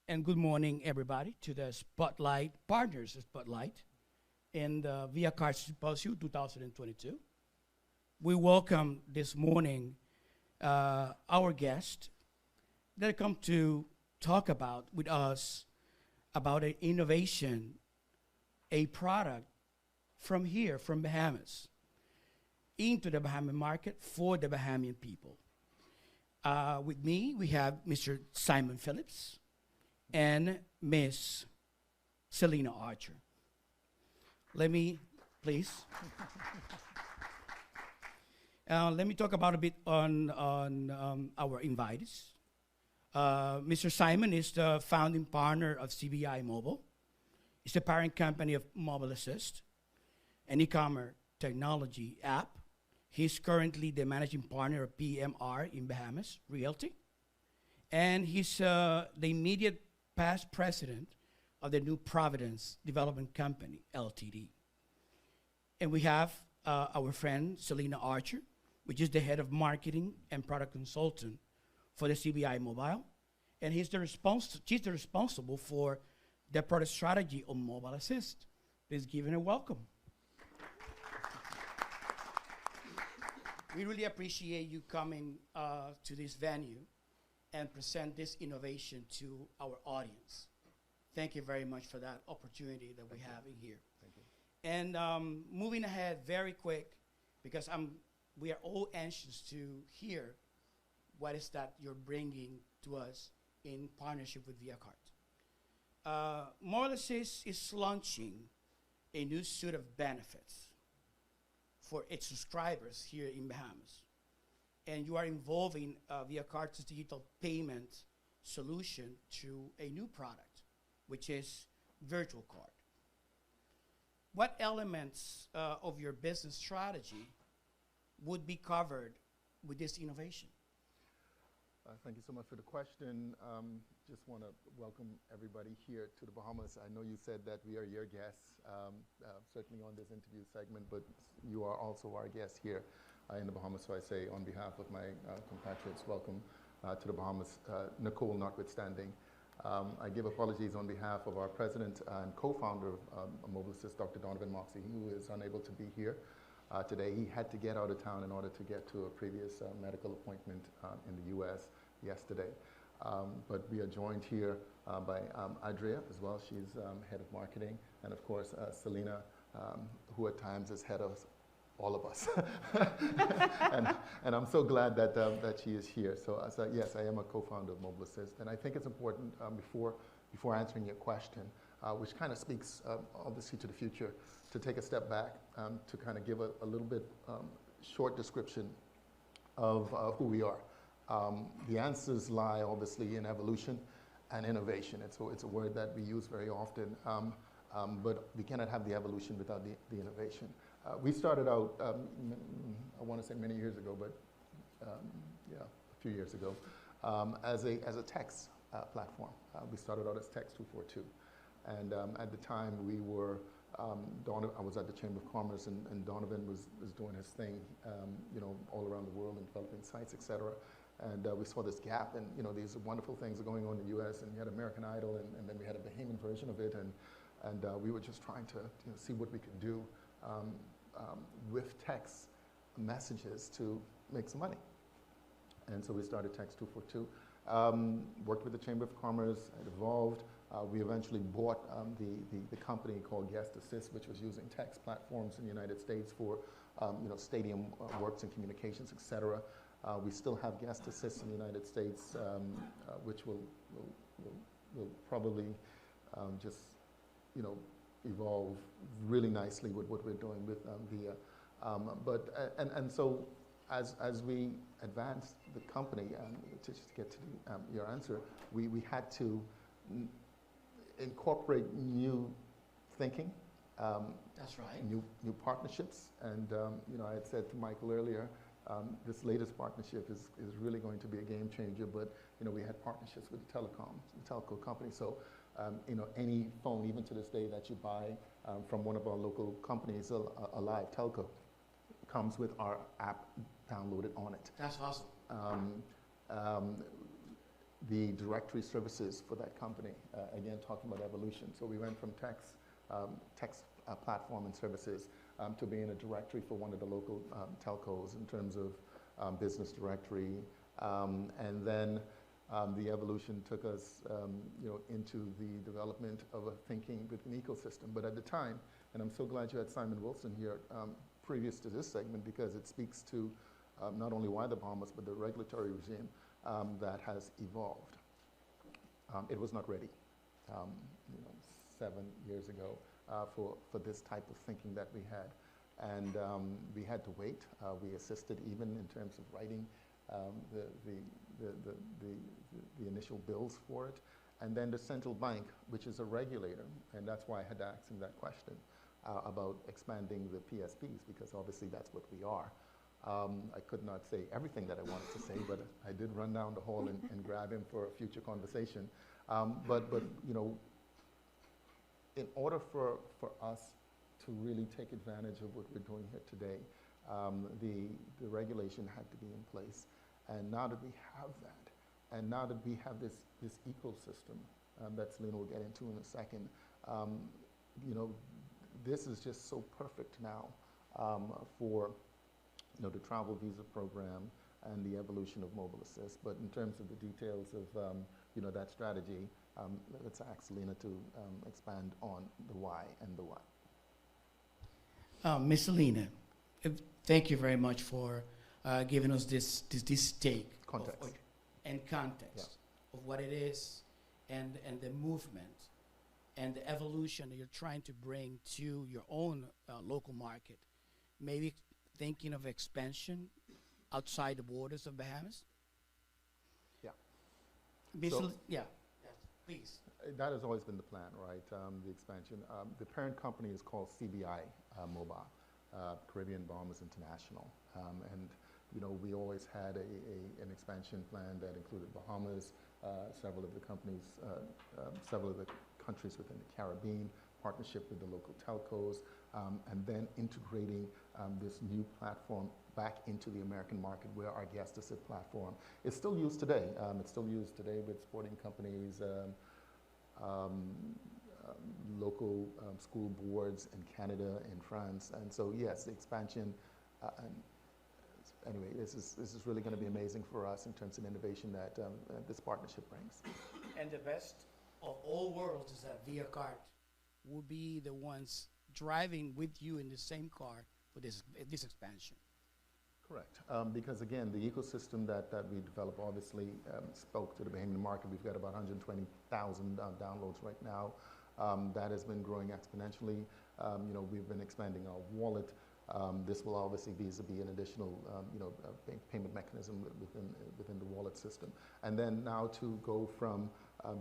And good morning, everybody, to the Spotlight Partners Spotlight in the Via Card Symposium 2022. We welcome this morning our guest that come to talk about with us about an innovation, a product from here, from Bahamas, into the Bahamian market for the Bahamian people. With me, we have Mr. Simon Phillips and Miss Selena Archer. Let me, please. Let me talk about a bit on our invitees. Mr. Simon is the founding partner of CBI Mobile. It's the parent company of MobileAssist, an e-commerce technology app. He's currently the managing partner of PMR in Bahamas Realty. And he's the immediate past president of the New Providence Development Company, Ltd. And we have our friend, Selena Archer, which is the head of marketing and product consultant for the CBI Mobile. And she's the responsible for the product strategy on MobileAssist. Please give her a welcome. We really appreciate you coming to this venue and present this innovation to our audience. Thank you very much for that opportunity that we have in here. Thank you. And moving ahead very quick, because we are all anxious to hear what is that you're bringing to us in partnership with ViaCard. MobileAssist is launching a new suite of benefits for its subscribers here in Bahamas. And you are involving ViaCard's digital payment solution to a new product, which is virtual card. What elements of your business strategy would be covered with this innovation? Thank you so much for the question. Just want to welcome everybody here to the Bahamas. I know you said that we are your guests, certainly on this interview segment, but you are also our guests here in the Bahamas. So I say on behalf of my compatriots, welcome to the Bahamas, Nicole notwithstanding. I give apologies on behalf of our president and co-founder of MobileAssist, Dr. Donovan Moxey, who is unable to be here today. He had to get out of town in order to get to a previous medical appointment in the U.S. yesterday. But we are joined here by Adria as well. She's head of marketing, and of course Selena, who at times is head of all of us. and I'm so glad that she is here. So yes, I am a co-founder of MobileAssist, and I think it's important before answering your question, which kind of speaks obviously to the future, to take a step back to kind of give a little bit short description of who we are. The answers lie obviously in evolution and innovation. It's a word that we use very often, but we cannot have the evolution without the innovation. We started out, I want to say many years ago, but yeah, a few years ago, as a text platform. We started out as Text 242. And at the time we were, I was at the Chamber of Commerce, and Donovan was doing his thing, all around the world and developing sites, et cetera. And we saw this gap, and these wonderful things are going on in the U.S., and you had American Idol, and then we had a Bahamian version of it, and we were just trying to see what we could do with text messages to make some money. And so we started Text 242, worked with the Chamber of Commerce, it evolved. We eventually bought the company called Guest Assist, which was using text platforms in the United States for stadium works and communications, et cetera. We still have Guest Assist in the United States, which will probably just evolve really nicely with what we're doing with Via. And so as we advanced the company, to just get to your answer, we had to incorporate new thinking. That's right. New partnerships, and I had said to Michael earlier, this latest partnership is really going to be a game changer. But we had partnerships with the telco company. So any phone, even to this day, that you buy from one of our local companies, a live telco, comes with our app downloaded on it. That's awesome. the directory services for that company. Again, talking about evolution. So we went from text platform and services to being a directory for one of the local telcos in terms of business directory. And then the evolution took us into the development of a thinking with an ecosystem. But at the time, and I'm so glad you had Simon Wilson here previous to this segment, because it speaks to not only why the Bahamas, but the regulatory regime that has evolved. It was not ready 7 years ago for this type of thinking that we had. And we had to wait. We assisted even in terms of writing the initial bills for it. And then the central bank, which is a regulator, and that's why I had asked him that question about expanding the PSPs, because obviously that's what we are. I could not say everything that I wanted to say, but I did run down the hall and grab him for a future conversation. But in order for us to really take advantage of what we're doing here today, the regulation had to be in place. And now that we have that, and now that we have this ecosystem that Selena will get into in a second, this is just so perfect now for the travel visa program and the evolution of MobileAssist. But in terms of the details of that strategy, let's ask Selena to expand on the why and the what. Miss Selena, thank you very much for giving us this take context and context of what it is and the movement and the evolution that you're trying to bring to your own local market. Maybe thinking of expansion outside the borders of Bahamas? Yeah. Yeah, please. That has always been the plan, right? The expansion. The parent company is called CBI Mobile, Caribbean Bahamas International. And we always had an expansion plan that included Bahamas, several of the countries within the Caribbean, partnership with the local telcos, and then integrating this new platform back into the American market, where our Guest Assist platform is still used today. It's still used today with sporting companies, local school boards in Canada and France. And so yes, the expansion, anyway, this is really going to be amazing for us in terms of innovation that this partnership brings. And the best of all worlds is that ViaCart will be the ones driving with you in the same car for this expansion. Correct. Because again, the ecosystem that we develop obviously spoke to the Bahamian market. We've got about 120,000 downloads right now. That has been growing exponentially. We've been expanding our wallet. This will obviously be an additional payment mechanism within the wallet system. And then now to go from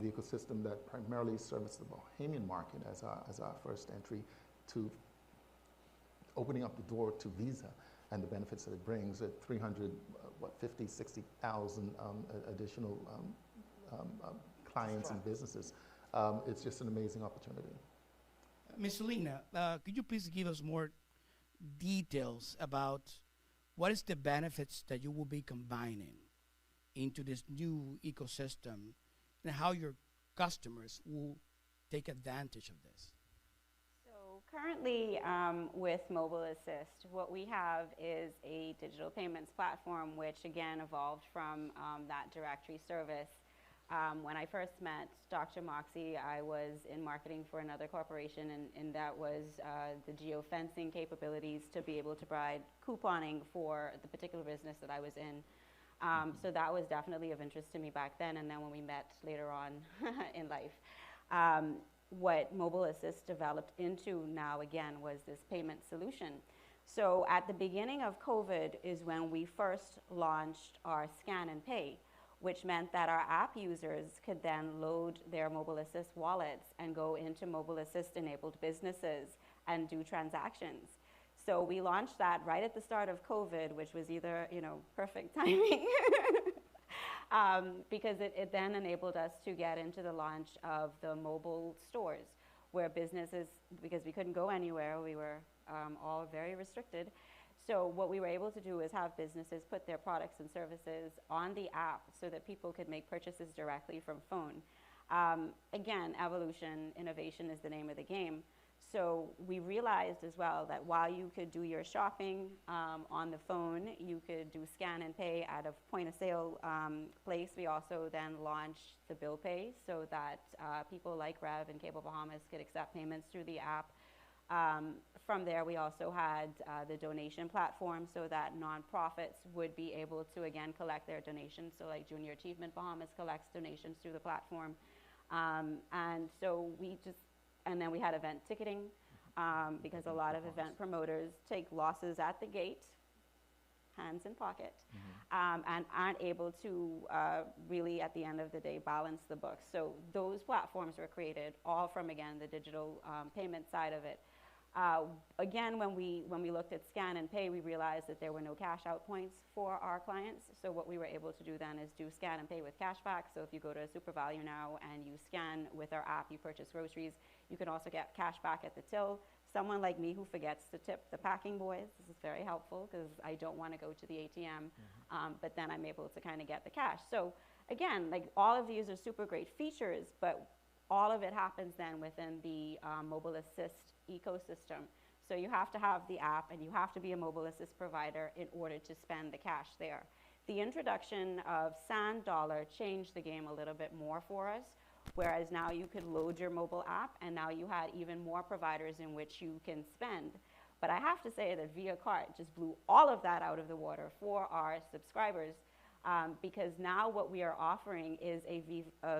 the ecosystem that primarily serves the Bahamian market as our first entry, to opening up the door to Visa and the benefits that it brings at 60,000 additional clients and businesses. It's just an amazing opportunity. Ms. Selena, could you please give us more details about what is the benefits that you will be combining into this new ecosystem and how your customers will take advantage of this? So currently with MobileAssist, what we have is a digital payments platform, which again evolved from that directory service. When I first met Dr. Moxie, I was in marketing for another corporation, and that was the geofencing capabilities to be able to provide couponing for the particular business that I was in. So that was definitely of interest to me back then, and then when we met later on in life. What MobileAssist developed into now again was this payment solution. So at the beginning of COVID is when we first launched our Scan and Pay, which meant that our app users could then load their MobileAssist wallets and go into MobileAssist-enabled businesses and do transactions. So we launched that right at the start of COVID, which was either, perfect timing, because it then enabled us to get into the launch of the mobile stores, where businesses, because we couldn't go anywhere, we were all very restricted. So what we were able to do is have businesses put their products and services on the app so that people could make purchases directly from phone. Again, evolution, innovation is the name of the game. So we realized as well that while you could do your shopping on the phone, you could do scan and pay at a point of sale place. We also then launched the bill pay so that people like Rev and Cable Bahamas could accept payments through the app. From there, we also had the donation platform so that nonprofits would be able to, again, collect their donations. So like Junior Achievement Bahamas collects donations through the platform. And so and then we had event ticketing because a lot of event promoters take losses at the gate, hands in pocket, and aren't able to really, at the end of the day, balance the books. So those platforms were created all from, again, the digital payment side of it. Again, when we looked at scan and pay, we realized that there were no cash out points for our clients. So what we were able to do then is do scan and pay with cashback. So if you go to a Super Value now and you scan with our app, you purchase groceries, you can also get cash back at the till. Someone like me who forgets to tip the packing boys, this is very helpful because I don't want to go to the ATM, but then I'm able to kind of get the cash. So again, like all of these are super great features, but all of it happens then within the MobileAssist ecosystem. So you have to have the app and you have to be a MobileAssist provider in order to spend the cash there. The introduction of Sand Dollar changed the game a little bit more for us, whereas now you could load your mobile app and now you had even more providers in which you can spend. But I have to say that Via Card just blew all of that out of the water for our subscribers because now what we are offering is a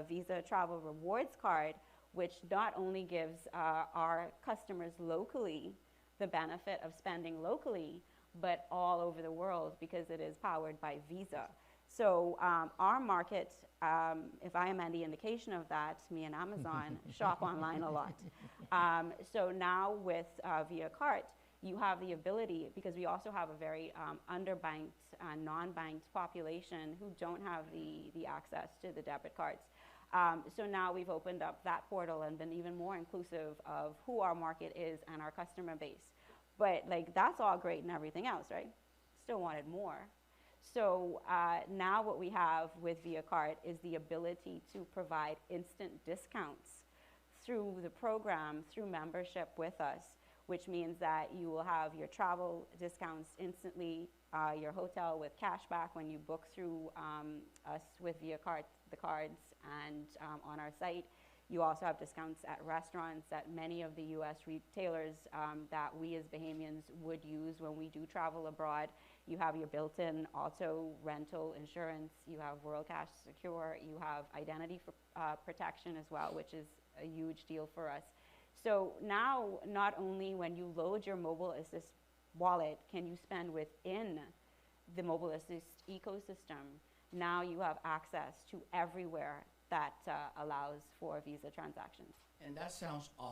Visa Travel Rewards card, which not only gives our customers locally the benefit of spending locally, but all over the world because it is powered by Visa. So our market, if I am any indication of that, me and Amazon shop online a lot. So now with Via Cart, you have the ability, because we also have a very underbanked, non-banked population who don't have the access to the debit cards. So now we've opened up that portal and been even more inclusive of who our market is and our customer base. But like that's all great and everything else, right? Still wanted more. So now what we have with Via Cart is the ability to provide instant discounts through the program, through membership with us, which means that you will have your travel discounts instantly, your hotel with cash back when you book through us with Via Cart, the cards, and on our site. You also have discounts at restaurants at many of the US retailers that we as Bahamians would use when we do travel abroad. You have your built-in auto rental insurance, you have World Cash Secure, you have identity protection as well, which is a huge deal for us. So now, not only when you load your MobileAssist wallet can you spend within the MobileAssist ecosystem, now you have access to everywhere that allows for Visa transactions. And that sounds awesome.